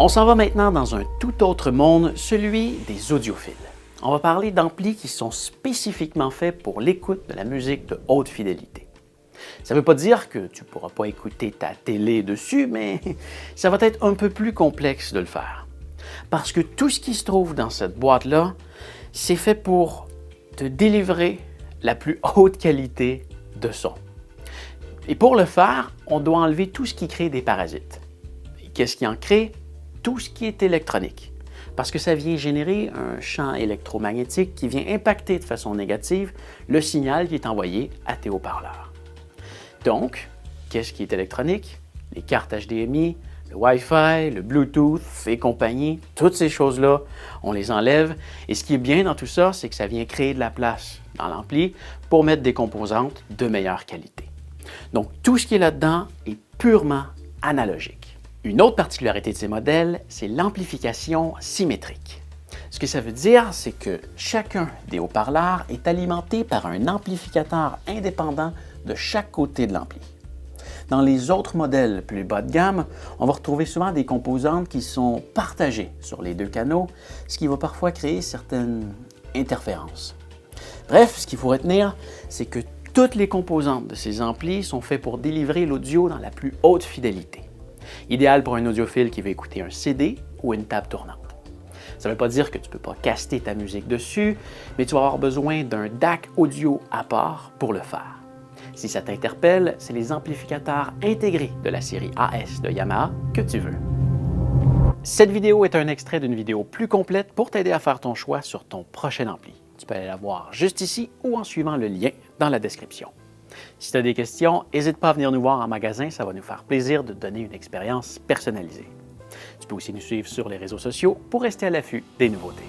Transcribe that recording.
On s'en va maintenant dans un tout autre monde, celui des audiophiles. On va parler d'amplis qui sont spécifiquement faits pour l'écoute de la musique de haute fidélité. Ça ne veut pas dire que tu ne pourras pas écouter ta télé dessus, mais ça va être un peu plus complexe de le faire. Parce que tout ce qui se trouve dans cette boîte-là, c'est fait pour te délivrer la plus haute qualité de son. Et pour le faire, on doit enlever tout ce qui crée des parasites. Et qu'est-ce qui en crée? Tout ce qui est électronique. Parce que ça vient générer un champ électromagnétique qui vient impacter de façon négative le signal qui est envoyé à tes haut-parleurs. Donc, qu'est-ce qui est électronique? Les cartes HDMI, le Wi-Fi, le Bluetooth et compagnie, toutes ces choses-là, on les enlève. Et ce qui est bien dans tout ça, c'est que ça vient créer de la place dans l'ampli pour mettre des composantes de meilleure qualité. Donc, tout ce qui est là-dedans est purement analogique. Une autre particularité de ces modèles, c'est l'amplification symétrique. Ce que ça veut dire, c'est que chacun des haut-parleurs est alimenté par un amplificateur indépendant de chaque côté de l'ampli. Dans les autres modèles plus bas de gamme, on va retrouver souvent des composantes qui sont partagées sur les deux canaux, ce qui va parfois créer certaines interférences. Bref, ce qu'il faut retenir, c'est que toutes les composantes de ces amplis sont faites pour délivrer l'audio dans la plus haute fidélité. Idéal pour un audiophile qui veut écouter un CD ou une table tournante. Ça ne veut pas dire que tu ne peux pas caster ta musique dessus, mais tu vas avoir besoin d'un DAC audio à part pour le faire. Si ça t'interpelle, c'est les amplificateurs intégrés de la série AS de Yamaha que tu veux. Cette vidéo est un extrait d'une vidéo plus complète pour t'aider à faire ton choix sur ton prochain ampli. Tu peux aller la voir juste ici ou en suivant le lien dans la description. Si tu as des questions, n'hésite pas à venir nous voir en magasin, ça va nous faire plaisir de te donner une expérience personnalisée. Tu peux aussi nous suivre sur les réseaux sociaux pour rester à l'affût des nouveautés.